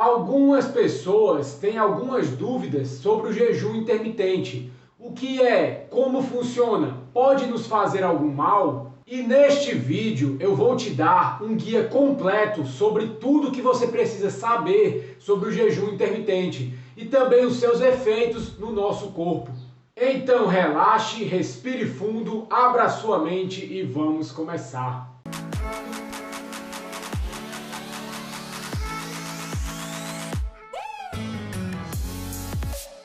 Algumas pessoas têm algumas dúvidas sobre o jejum intermitente. O que é? Como funciona? Pode nos fazer algum mal? E neste vídeo eu vou te dar um guia completo sobre tudo que você precisa saber sobre o jejum intermitente e também os seus efeitos no nosso corpo. Então relaxe, respire fundo, abra sua mente e vamos começar.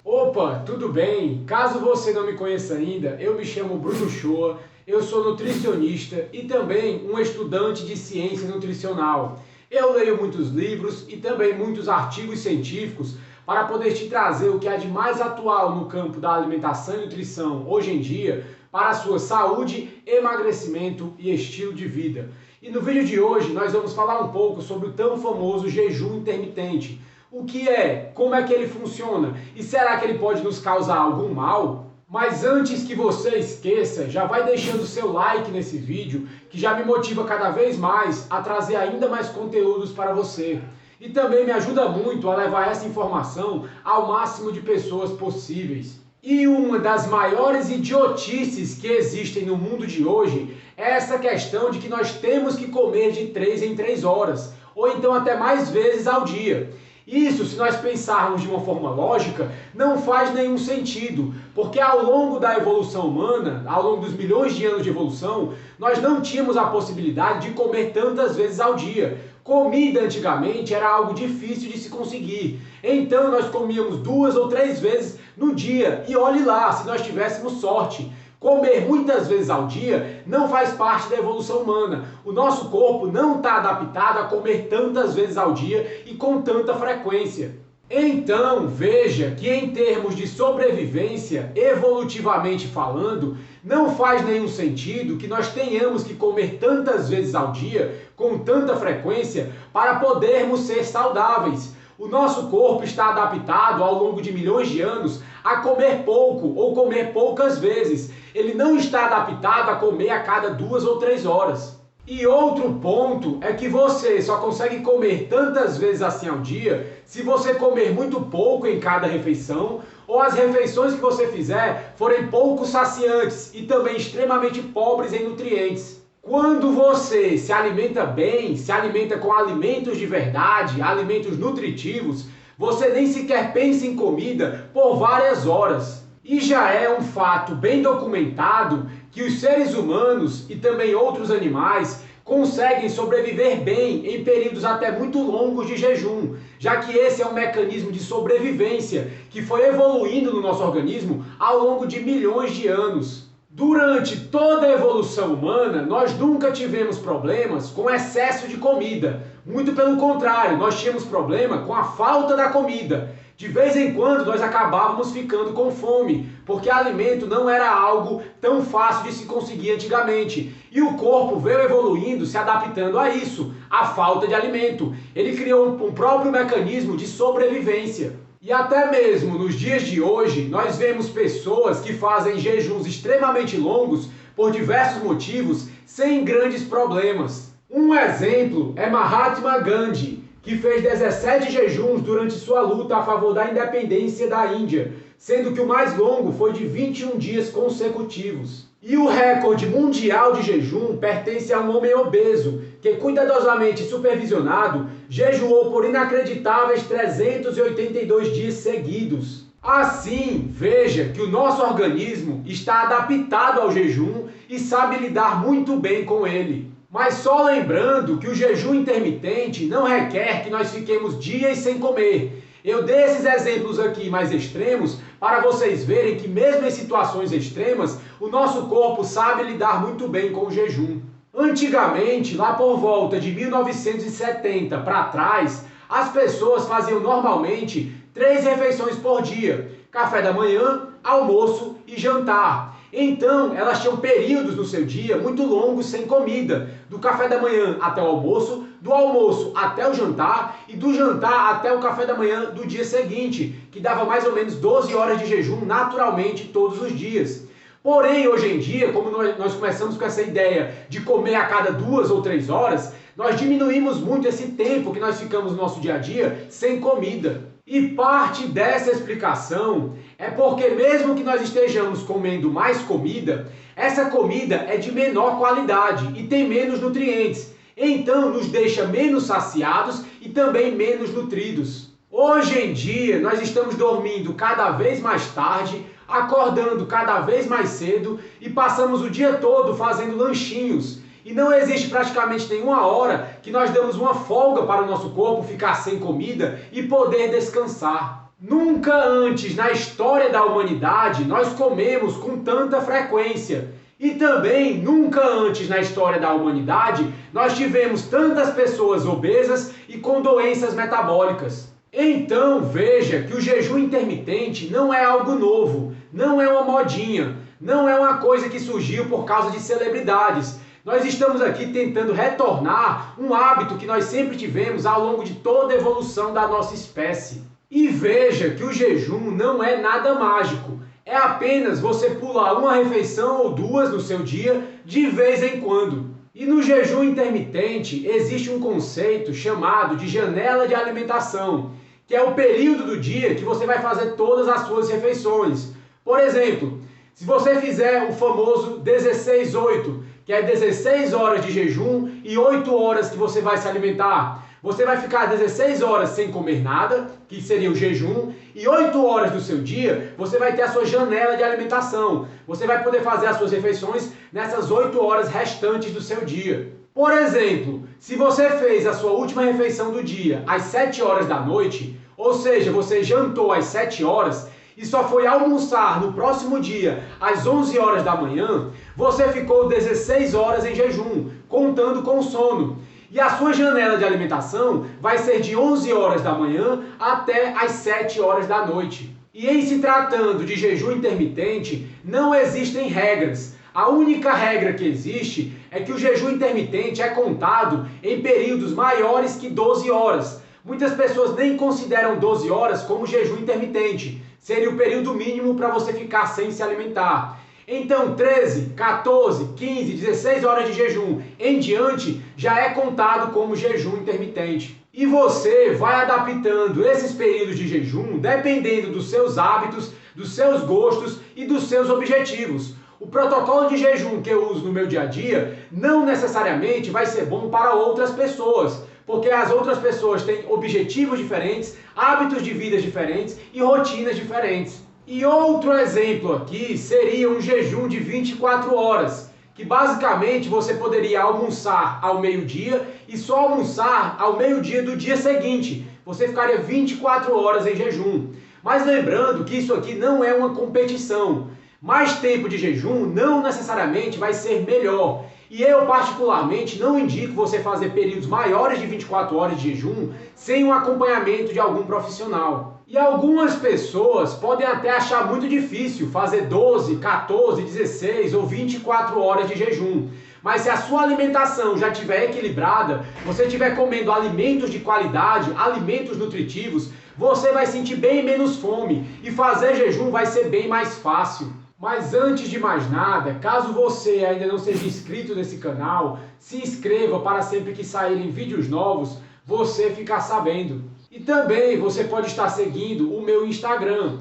Opa, tudo bem? Caso você não me conheça ainda, eu me chamo Bruno Shoa, eu sou nutricionista e também um estudante de ciência nutricional. Eu leio muitos livros e também muitos artigos científicos para poder te trazer o que há de mais atual no campo da alimentação e nutrição hoje em dia para a sua saúde, emagrecimento e estilo de vida. E no vídeo de hoje nós vamos falar um pouco sobre o tão famoso jejum intermitente. O que é? Como é que ele funciona? E será que ele pode nos causar algum mal? Mas antes que você esqueça, já vai deixando o seu like nesse vídeo, que já me motiva cada vez mais a trazer ainda mais conteúdos para você. E também me ajuda muito a levar essa informação ao máximo de pessoas possíveis. E uma das maiores idiotices que existem no mundo de hoje é essa questão de que nós temos que comer de 3 em 3 horas, ou então até mais vezes ao dia. Isso, se nós pensarmos de uma forma lógica, não faz nenhum sentido, porque ao longo da evolução humana, ao longo dos milhões de anos de evolução, nós não tínhamos a possibilidade de comer tantas vezes ao dia. Comida antigamente era algo difícil de se conseguir, então nós comíamos 2 ou 3 vezes no dia, e olhe lá, se nós tivéssemos sorte. Comer muitas vezes ao dia não faz parte da evolução humana. O nosso corpo não está adaptado a comer tantas vezes ao dia e com tanta frequência. Então, veja que em termos de sobrevivência, evolutivamente falando, não faz nenhum sentido que nós tenhamos que comer tantas vezes ao dia, com tanta frequência, para podermos ser saudáveis. O nosso corpo está adaptado ao longo de milhões de anos a comer pouco ou comer poucas vezes. Ele não está adaptado a comer a cada 2 ou 3 horas. E outro ponto é que você só consegue comer tantas vezes assim ao dia se você comer muito pouco em cada refeição ou as refeições que você fizer forem pouco saciantes e também extremamente pobres em nutrientes. Quando você se alimenta bem, se alimenta com alimentos de verdade, alimentos nutritivos, você nem sequer pensa em comida por várias horas. E já é um fato bem documentado que os seres humanos e também outros animais conseguem sobreviver bem em períodos até muito longos de jejum, já que esse é um mecanismo de sobrevivência que foi evoluindo no nosso organismo ao longo de milhões de anos. Durante toda a evolução humana, nós nunca tivemos problemas com excesso de comida. Muito pelo contrário, nós tínhamos problema com a falta da comida. De vez em quando nós acabávamos ficando com fome, porque alimento não era algo tão fácil de se conseguir antigamente. E o corpo veio evoluindo, se adaptando a isso, a falta de alimento. Ele criou um próprio mecanismo de sobrevivência. E até mesmo nos dias de hoje, nós vemos pessoas que fazem jejuns extremamente longos por diversos motivos, sem grandes problemas. Um exemplo é Mahatma Gandhi, que fez 17 jejuns durante sua luta a favor da independência da Índia, sendo que o mais longo foi de 21 dias consecutivos. E o recorde mundial de jejum pertence a um homem obeso, que cuidadosamente supervisionado, jejuou por inacreditáveis 382 dias seguidos. Assim, veja que o nosso organismo está adaptado ao jejum e sabe lidar muito bem com ele. Mas só lembrando que o jejum intermitente não requer que nós fiquemos dias sem comer. Eu dei esses exemplos aqui mais extremos para vocês verem que mesmo em situações extremas, o nosso corpo sabe lidar muito bem com o jejum. Antigamente, lá por volta de 1970 para trás, as pessoas faziam normalmente 3 refeições por dia: café da manhã, almoço e jantar. Então, elas tinham períodos no seu dia muito longos sem comida, do café da manhã até o almoço, do almoço até o jantar e do jantar até o café da manhã do dia seguinte, que dava mais ou menos 12 horas de jejum naturalmente todos os dias. Porém, hoje em dia, como nós começamos com essa ideia de comer a cada 2 ou 3 horas, nós diminuímos muito esse tempo que nós ficamos no nosso dia a dia sem comida. E parte dessa explicação é porque mesmo que nós estejamos comendo mais comida, essa comida é de menor qualidade e tem menos nutrientes. Então nos deixa menos saciados e também menos nutridos. Hoje em dia nós estamos dormindo cada vez mais tarde, acordando cada vez mais cedo e passamos o dia todo fazendo lanchinhos. E não existe praticamente nenhuma hora que nós damos uma folga para o nosso corpo ficar sem comida e poder descansar. Nunca antes na história da humanidade nós comemos com tanta frequência. E também nunca antes na história da humanidade nós tivemos tantas pessoas obesas e com doenças metabólicas. Então veja que o jejum intermitente não é algo novo, não é uma modinha, não é uma coisa que surgiu por causa de celebridades. Nós estamos aqui tentando retornar um hábito que nós sempre tivemos ao longo de toda a evolução da nossa espécie. E veja que o jejum não é nada mágico. É apenas você pular uma refeição ou 2 no seu dia de vez em quando. E no jejum intermitente existe um conceito chamado de janela de alimentação, que é o período do dia que você vai fazer todas as suas refeições. Por exemplo, se você fizer o famoso 16-8, que é 16 horas de jejum e 8 horas que você vai se alimentar. Você vai ficar 16 horas sem comer nada, que seria o jejum, e 8 horas do seu dia você vai ter a sua janela de alimentação. Você vai poder fazer as suas refeições nessas 8 horas restantes do seu dia. Por exemplo, se você fez a sua última refeição do dia às 7 horas da noite, ou seja, você jantou às 7 horas, e só foi almoçar no próximo dia às 11 horas da manhã, você ficou 16 horas em jejum, contando com o sono. E a sua janela de alimentação vai ser de 11 horas da manhã até às 7 horas da noite. E em se tratando de jejum intermitente, não existem regras. A única regra que existe é que o jejum intermitente é contado em períodos maiores que 12 horas. Muitas pessoas nem consideram 12 horas como jejum intermitente. Seria o período mínimo para você ficar sem se alimentar. Então 13, 14, 15, 16 horas de jejum em diante já é contado como jejum intermitente. E você vai adaptando esses períodos de jejum dependendo dos seus hábitos, dos seus gostos e dos seus objetivos. O protocolo de jejum que eu uso no meu dia a dia não necessariamente vai ser bom para outras pessoas, porque as outras pessoas têm objetivos diferentes, hábitos de vida diferentes e rotinas diferentes. E outro exemplo aqui seria um jejum de 24 horas, que basicamente você poderia almoçar ao meio-dia e só almoçar ao meio-dia do dia seguinte. Você ficaria 24 horas em jejum. Mas lembrando que isso aqui não é uma competição. Mais tempo de jejum não necessariamente vai ser melhor. E eu particularmente não indico você fazer períodos maiores de 24 horas de jejum sem um acompanhamento de algum profissional. E algumas pessoas podem até achar muito difícil fazer 12, 14, 16 ou 24 horas de jejum. Mas se a sua alimentação já estiver equilibrada, você estiver comendo alimentos de qualidade, alimentos nutritivos, você vai sentir bem menos fome e fazer jejum vai ser bem mais fácil. Mas antes de mais nada, caso você ainda não seja inscrito nesse canal, se inscreva para sempre que saírem vídeos novos, você ficar sabendo. E também você pode estar seguindo o meu Instagram,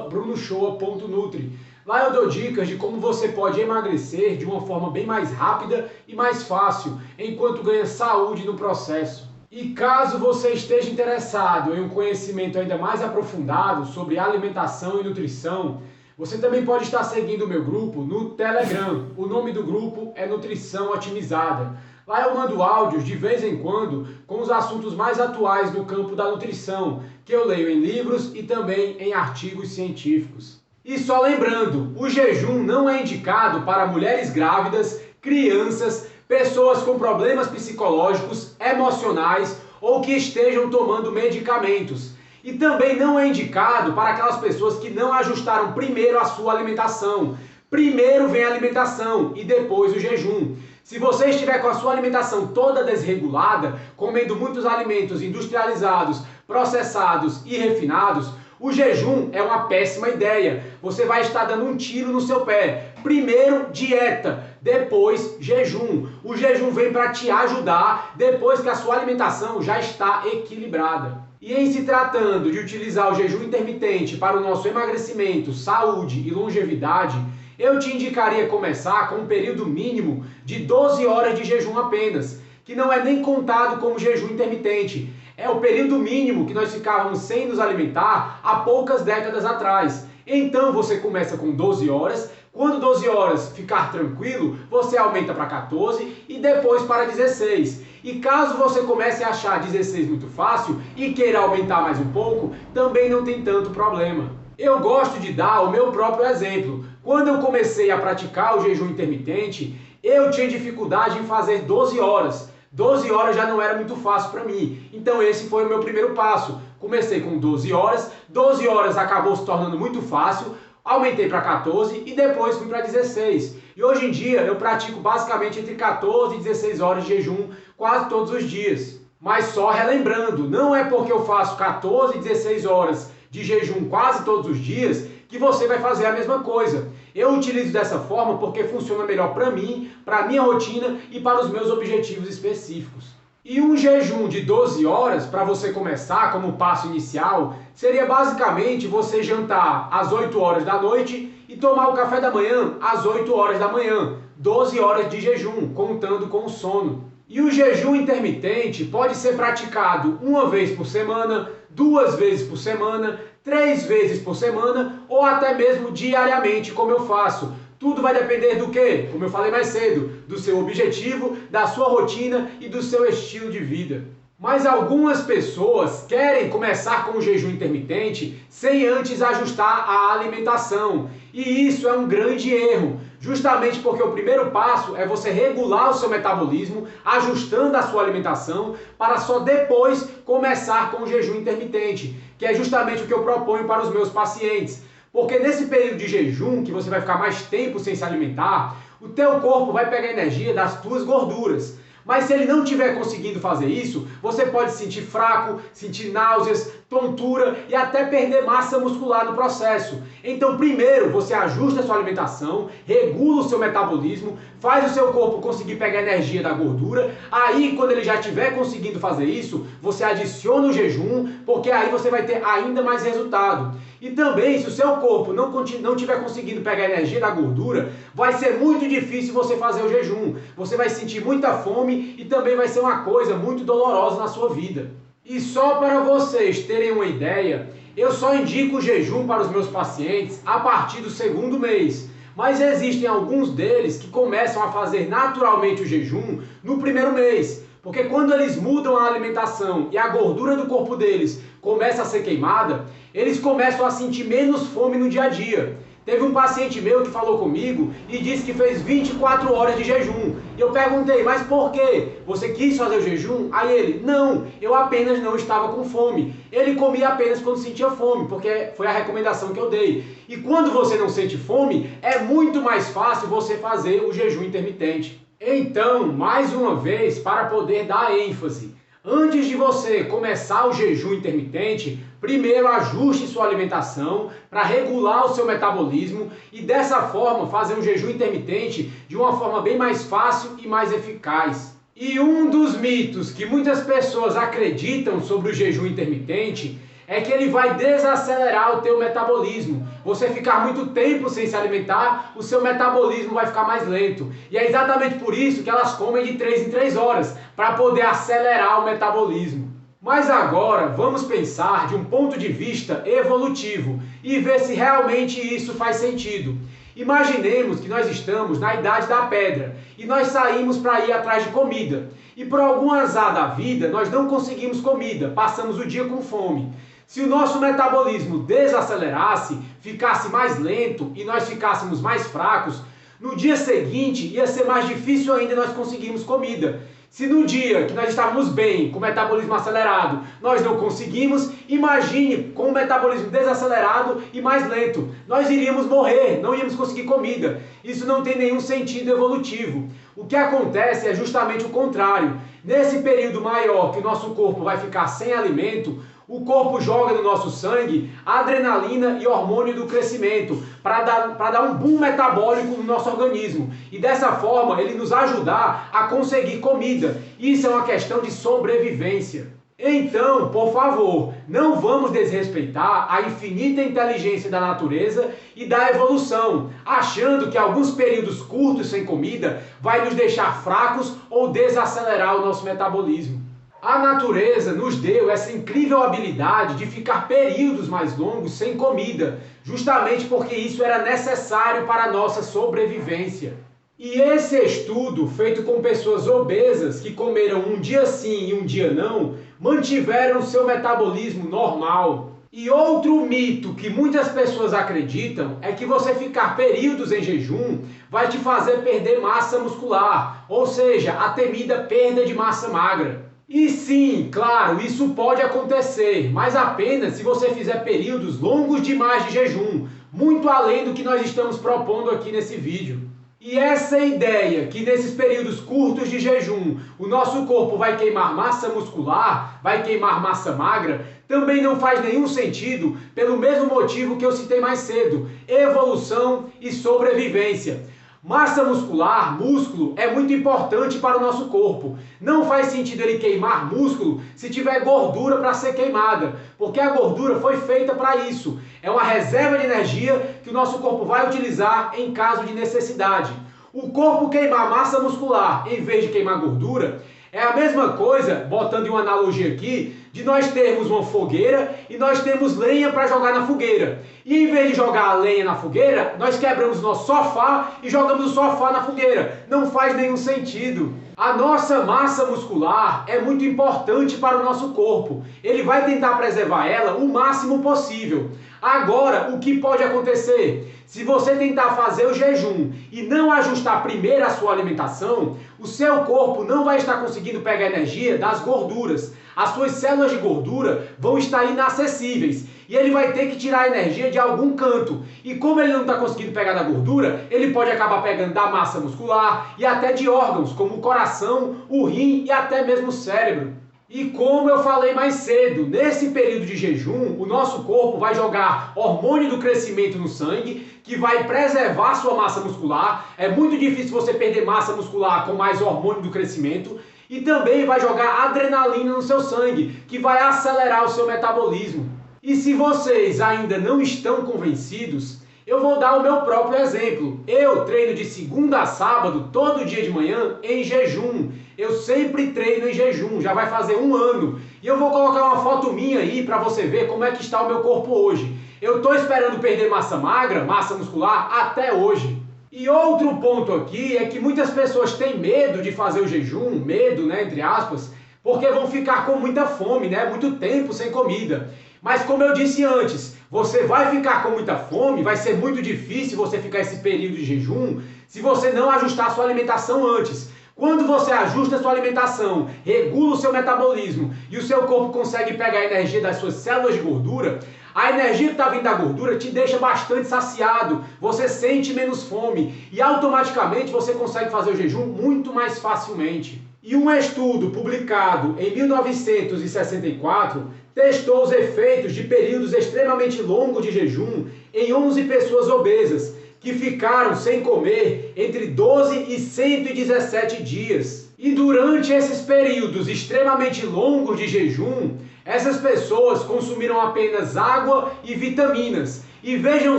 @brunoshoa.nutri. Lá eu dou dicas de como você pode emagrecer de uma forma bem mais rápida e mais fácil, enquanto ganha saúde no processo. E caso você esteja interessado em um conhecimento ainda mais aprofundado sobre alimentação e nutrição, você também pode estar seguindo o meu grupo no Telegram. O nome do grupo é Nutrição Otimizada. Lá eu mando áudios de vez em quando com os assuntos mais atuais no campo da nutrição, que eu leio em livros e também em artigos científicos. E só lembrando, o jejum não é indicado para mulheres grávidas, crianças, pessoas com problemas psicológicos, emocionais ou que estejam tomando medicamentos. E também não é indicado para aquelas pessoas que não ajustaram primeiro a sua alimentação. Primeiro vem a alimentação e depois o jejum. Se você estiver com a sua alimentação toda desregulada, comendo muitos alimentos industrializados, processados e refinados, o jejum é uma péssima ideia. Você vai estar dando um tiro no seu pé, Primeiro, dieta, depois, jejum. O jejum vem para te ajudar depois que a sua alimentação já está equilibrada. E em se tratando de utilizar o jejum intermitente para o nosso emagrecimento, saúde e longevidade, eu te indicaria começar com um período mínimo de 12 horas de jejum apenas, que não é nem contado como jejum intermitente. É o período mínimo que nós ficávamos sem nos alimentar há poucas décadas atrás. Então você começa com 12 horas, quando 12 horas ficar tranquilo, você aumenta para 14 e depois para 16. E caso você comece a achar 16 muito fácil e queira aumentar mais um pouco, também não tem tanto problema. Eu gosto de dar o meu próprio exemplo. Quando eu comecei a praticar o jejum intermitente, eu tinha dificuldade em fazer 12 horas. 12 horas já não era muito fácil para mim. Então esse foi o meu primeiro passo. Comecei com 12 horas acabou se tornando muito fácil, aumentei para 14 e depois fui para 16. E hoje em dia eu pratico basicamente entre 14 e 16 horas de jejum quase todos os dias. Mas só relembrando, não é porque eu faço 14 e 16 horas de jejum quase todos os dias que você vai fazer a mesma coisa. Eu utilizo dessa forma porque funciona melhor para mim, para a minha rotina e para os meus objetivos específicos. E um jejum de 12 horas, para você começar como passo inicial, seria basicamente você jantar às 8 horas da noite e tomar o café da manhã às 8 horas da manhã. 12 horas de jejum, contando com o sono. E o jejum intermitente pode ser praticado uma vez por semana, 2 vezes por semana, 3 vezes por semana ou até mesmo diariamente, como eu faço. Tudo vai depender do quê? Como eu falei mais cedo, do seu objetivo, da sua rotina e do seu estilo de vida. Mas algumas pessoas querem começar com o jejum intermitente sem antes ajustar a alimentação. E isso é um grande erro, justamente porque o primeiro passo é você regular o seu metabolismo, ajustando a sua alimentação, para só depois começar com o jejum intermitente, que é justamente o que eu proponho para os meus pacientes. Porque nesse período de jejum, que você vai ficar mais tempo sem se alimentar, o teu corpo vai pegar energia das tuas gorduras. Mas se ele não estiver conseguindo fazer isso, você pode se sentir fraco, sentir náuseas, tontura e até perder massa muscular no processo. Então, primeiro, você ajusta a sua alimentação, regula o seu metabolismo, faz o seu corpo conseguir pegar energia da gordura. Aí, quando ele já estiver conseguindo fazer isso, você adiciona o jejum, porque aí você vai ter ainda mais resultado. E também, se o seu corpo não estiver conseguindo pegar energia da gordura, vai ser muito difícil você fazer o jejum. Você vai sentir muita fome e também vai ser uma coisa muito dolorosa na sua vida. E só para vocês terem uma ideia, eu só indico o jejum para os meus pacientes a partir do 2º mês. Mas existem alguns deles que começam a fazer naturalmente o jejum no 1º mês. Porque quando eles mudam a alimentação e a gordura do corpo deles começa a ser queimada, eles começam a sentir menos fome no dia a dia. Teve um paciente meu que falou comigo e disse que fez 24 horas de jejum. E eu perguntei, mas por quê? Você quis fazer o jejum? Aí ele, não, eu apenas não estava com fome. Ele comia apenas quando sentia fome, porque foi a recomendação que eu dei. E quando você não sente fome, é muito mais fácil você fazer o jejum intermitente. Então, mais uma vez, para poder dar ênfase, antes de você começar o jejum intermitente, primeiro ajuste sua alimentação para regular o seu metabolismo e dessa forma fazer um jejum intermitente de uma forma bem mais fácil e mais eficaz. E um dos mitos que muitas pessoas acreditam sobre o jejum intermitente é que ele vai desacelerar o teu metabolismo. Você ficar muito tempo sem se alimentar, o seu metabolismo vai ficar mais lento. E é exatamente por isso que elas comem de 3 em 3 horas, para poder acelerar o metabolismo. Mas agora vamos pensar de um ponto de vista evolutivo e ver se realmente isso faz sentido. Imaginemos que nós estamos na idade da pedra e nós saímos para ir atrás de comida. E por algum azar da vida nós não conseguimos comida, passamos o dia com fome. Se o nosso metabolismo desacelerasse, ficasse mais lento e nós ficássemos mais fracos, no dia seguinte ia ser mais difícil ainda nós conseguirmos comida. Se no dia que nós estávamos bem, com o metabolismo acelerado, nós não conseguimos, imagine com o metabolismo desacelerado e mais lento. Nós iríamos morrer, não íamos conseguir comida. Isso não tem nenhum sentido evolutivo. O que acontece é justamente o contrário. Nesse período maior que o nosso corpo vai ficar sem alimento, O corpo joga no nosso sangue adrenalina e hormônio do crescimento para dar um boom metabólico no nosso organismo e dessa forma ele nos ajudar a conseguir comida. Isso é uma questão de sobrevivência. Então, por favor, não vamos desrespeitar a infinita inteligência da natureza e da evolução, achando que alguns períodos curtos sem comida vai nos deixar fracos ou desacelerar o nosso metabolismo. A natureza nos deu essa incrível habilidade de ficar períodos mais longos sem comida, justamente porque isso era necessário para a nossa sobrevivência. E esse estudo, feito com pessoas obesas que comeram um dia sim e um dia não, mantiveram seu metabolismo normal. E outro mito que muitas pessoas acreditam é que você ficar períodos em jejum vai te fazer perder massa muscular, ou seja, a temida perda de massa magra. E sim, claro, isso pode acontecer, mas apenas se você fizer períodos longos demais de jejum, muito além do que nós estamos propondo aqui nesse vídeo. E essa ideia que nesses períodos curtos de jejum o nosso corpo vai queimar massa muscular, vai queimar massa magra, também não faz nenhum sentido pelo mesmo motivo que eu citei mais cedo: evolução e sobrevivência. Massa muscular, músculo, é muito importante para o nosso corpo. Não faz sentido ele queimar músculo se tiver gordura para ser queimada, porque a gordura foi feita para isso. É uma reserva de energia que o nosso corpo vai utilizar em caso de necessidade. O corpo queimar massa muscular em vez de queimar gordura é a mesma coisa, botando em uma analogia aqui, de nós termos uma fogueira e nós temos lenha para jogar na fogueira. E em vez de jogar a lenha na fogueira, nós quebramos nosso sofá e jogamos o sofá na fogueira. Não faz nenhum sentido. A nossa massa muscular é muito importante para o nosso corpo. Ele vai tentar preservar ela o máximo possível. Agora, o que pode acontecer? Se você tentar fazer o jejum e não ajustar primeiro a sua alimentação, o seu corpo não vai estar conseguindo pegar energia das gorduras. As suas células de gordura vão estar inacessíveis e ele vai ter que tirar a energia de algum canto. E como ele não está conseguindo pegar da gordura, ele pode acabar pegando da massa muscular e até de órgãos como o coração, o rim e até mesmo o cérebro. E como eu falei mais cedo, nesse período de jejum, o nosso corpo vai jogar hormônio do crescimento no sangue, que vai preservar sua massa muscular. É muito difícil você perder massa muscular com mais hormônio do crescimento. E também vai jogar adrenalina no seu sangue, que vai acelerar o seu metabolismo. E se vocês ainda não estão convencidos, eu vou dar o meu próprio exemplo. Eu treino de segunda a sábado, todo dia de manhã, em jejum. Eu sempre treino em jejum, já vai fazer 1 ano. E eu vou colocar uma foto minha aí para você ver como é que está o meu corpo hoje. Eu estou esperando perder massa magra, massa muscular, até hoje. E outro ponto aqui é que muitas pessoas têm medo de fazer o jejum, medo, né, entre aspas, porque vão ficar com muita fome, né, muito tempo sem comida. Mas como eu disse antes, você vai ficar com muita fome, vai ser muito difícil você ficar esse período de jejum se você não ajustar a sua alimentação antes. Quando você ajusta a sua alimentação, regula o seu metabolismo e o seu corpo consegue pegar a energia das suas células de gordura, a energia que está vindo da gordura te deixa bastante saciado, você sente menos fome e automaticamente você consegue fazer o jejum muito mais facilmente. E um estudo publicado em 1964 testou os efeitos de períodos extremamente longos de jejum em 11 pessoas obesas, que ficaram sem comer entre 12 e 117 dias. E durante esses períodos extremamente longos de jejum, essas pessoas consumiram apenas água e vitaminas. E vejam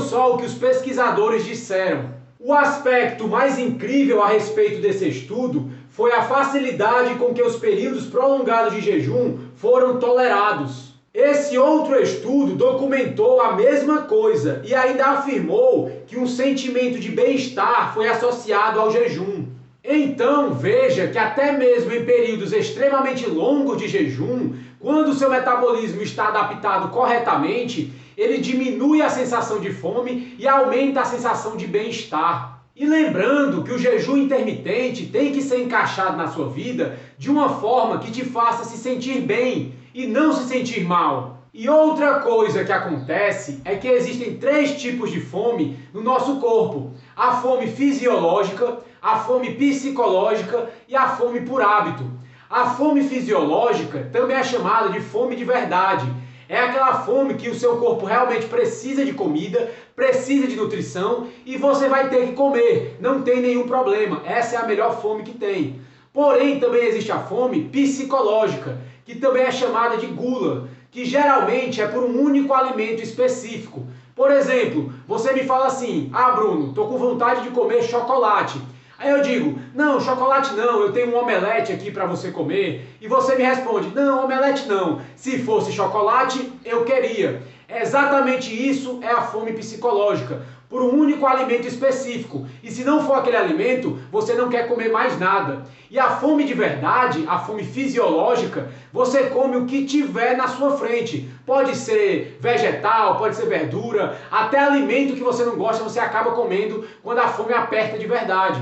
só o que os pesquisadores disseram. O aspecto mais incrível a respeito desse estudo foi a facilidade com que os períodos prolongados de jejum foram tolerados. Esse outro estudo documentou a mesma coisa e ainda afirmou que um sentimento de bem-estar foi associado ao jejum. Então veja que até mesmo em períodos extremamente longos de jejum, quando o seu metabolismo está adaptado corretamente, ele diminui a sensação de fome e aumenta a sensação de bem-estar. E lembrando que o jejum intermitente tem que ser encaixado na sua vida de uma forma que te faça se sentir bem e não se sentir mal. E outra coisa que acontece é que existem 3 tipos de fome no nosso corpo: a fome fisiológica, a fome psicológica e a fome por hábito. A fome fisiológica também é chamada de fome de verdade. É aquela fome que o seu corpo realmente precisa de comida, precisa de nutrição e você vai ter que comer, não tem nenhum problema. Essa é a melhor fome que tem. Porém, também existe a fome psicológica, que também é chamada de gula, que geralmente é por um único alimento específico. Por exemplo, você me fala assim: ah, Bruno, tô com vontade de comer chocolate. Aí eu digo: não, chocolate não, eu tenho um omelete aqui para você comer. E você me responde: não, omelete não. Se fosse chocolate, eu queria. É exatamente isso, é a fome psicológica, por um único alimento específico. E se não for aquele alimento, você não quer comer mais nada. E a fome de verdade, a fome fisiológica, você come o que tiver na sua frente. Pode ser vegetal, pode ser verdura, até alimento que você não gosta, você acaba comendo quando a fome aperta de verdade.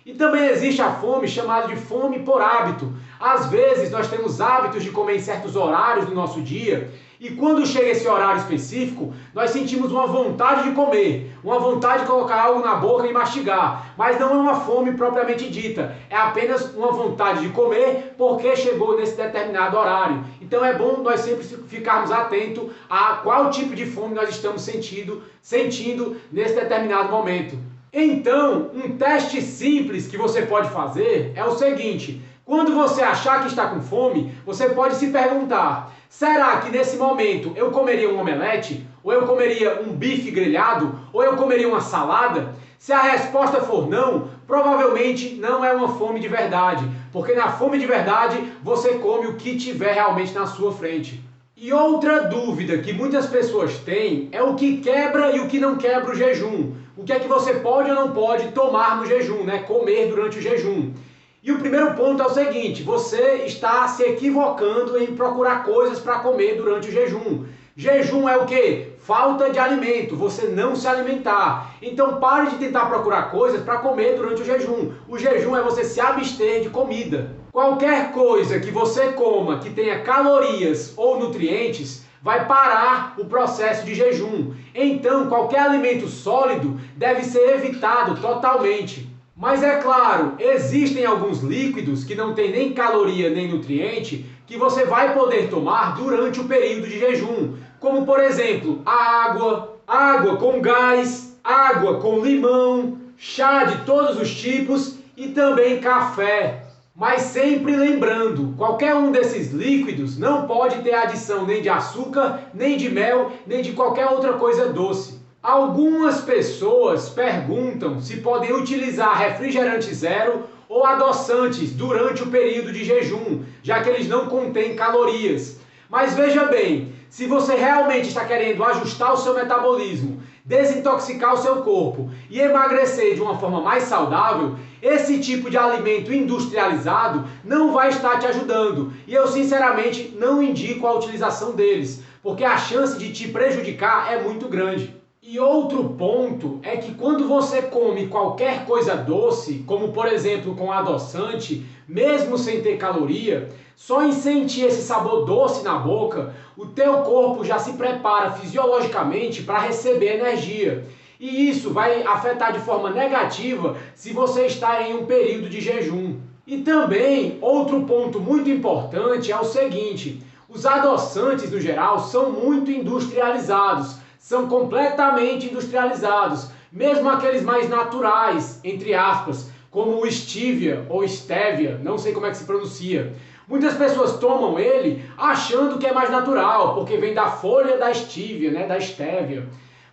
E também existe a fome chamada de fome por hábito. Às vezes nós temos hábitos de comer em certos horários do nosso dia e quando chega esse horário específico, nós sentimos uma vontade de comer, uma vontade de colocar algo na boca e mastigar, mas não é uma fome propriamente dita, é apenas uma vontade de comer porque chegou nesse determinado horário. Então é bom nós sempre ficarmos atentos a qual tipo de fome nós estamos sentindo nesse determinado momento. Então, um teste simples que você pode fazer é o seguinte: quando você achar que está com fome, você pode se perguntar: será que nesse momento eu comeria um omelete? Ou eu comeria um bife grelhado? Ou eu comeria uma salada? Se a resposta for não, provavelmente não é uma fome de verdade, porque na fome de verdade você come o que tiver realmente na sua frente. E outra dúvida que muitas pessoas têm é o que quebra e o que não quebra o jejum. O que é que você pode ou não pode tomar no jejum, né? Comer durante o jejum. E o primeiro ponto é o seguinte: você está se equivocando em procurar coisas para comer durante o jejum. Jejum é o quê? Falta de alimento, você não se alimentar. Então pare de tentar procurar coisas para comer durante o jejum. O jejum é você se abster de comida. Qualquer coisa que você coma que tenha calorias ou nutrientes vai parar o processo de jejum. Então qualquer alimento sólido deve ser evitado totalmente. Mas é claro, existem alguns líquidos que não têm nem caloria nem nutriente que você vai poder tomar durante o período de jejum, como por exemplo a água com gás, água com limão, chá de todos os tipos e também café. Mas sempre lembrando, qualquer um desses líquidos não pode ter adição nem de açúcar, nem de mel, nem de qualquer outra coisa doce. Algumas pessoas perguntam se podem utilizar refrigerante zero ou adoçantes durante o período de jejum, já que eles não contêm calorias. Mas veja bem, se você realmente está querendo ajustar o seu metabolismo, desintoxicar o seu corpo e emagrecer de uma forma mais saudável, esse tipo de alimento industrializado não vai estar te ajudando. E eu sinceramente não indico a utilização deles, porque a chance de te prejudicar é muito grande. E outro ponto é que quando você come qualquer coisa doce, como por exemplo com adoçante, mesmo sem ter caloria, só em sentir esse sabor doce na boca, o teu corpo já se prepara fisiologicamente para receber energia. E isso vai afetar de forma negativa se você está em um período de jejum. E também, outro ponto muito importante é o seguinte: os adoçantes no geral são muito industrializados. São completamente industrializados, mesmo aqueles mais naturais, entre aspas, como o stevia ou stevia, não sei como é que se pronuncia. Muitas pessoas tomam ele achando que é mais natural, porque vem da folha da stevia, né, da stevia.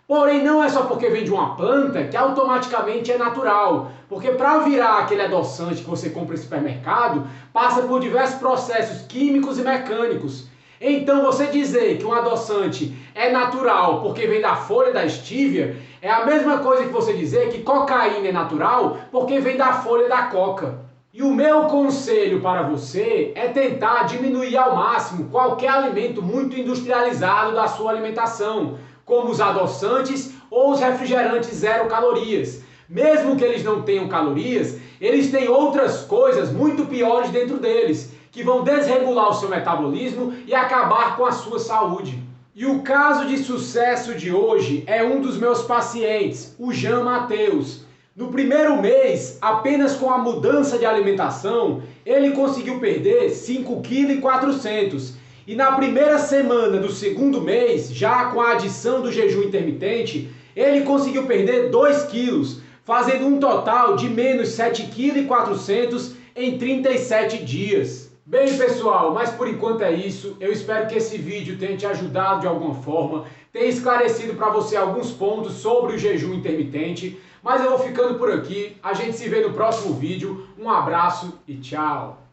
Porém, não é só porque vem de uma planta que automaticamente é natural, porque para virar aquele adoçante que você compra no supermercado, passa por diversos processos químicos e mecânicos. Então você dizer que um adoçante é natural porque vem da folha da stevia é a mesma coisa que você dizer que cocaína é natural porque vem da folha da coca. E o meu conselho para você é tentar diminuir ao máximo qualquer alimento muito industrializado da sua alimentação, como os adoçantes ou os refrigerantes zero calorias. Mesmo que eles não tenham calorias, eles têm outras coisas muito piores dentro deles, que vão desregular o seu metabolismo e acabar com a sua saúde. E o caso de sucesso de hoje é um dos meus pacientes, o Jean Matheus. No primeiro mês, apenas com a mudança de alimentação, ele conseguiu perder 5,4 kg. E na primeira semana do segundo mês, já com a adição do jejum intermitente, ele conseguiu perder 2 quilos, fazendo um total de menos 7,4 kg em 37 dias. Bem, pessoal, mas por enquanto é isso. Eu espero que esse vídeo tenha te ajudado de alguma forma, tenha esclarecido para você alguns pontos sobre o jejum intermitente. Mas eu vou ficando por aqui. A gente se vê no próximo vídeo. Um abraço e tchau!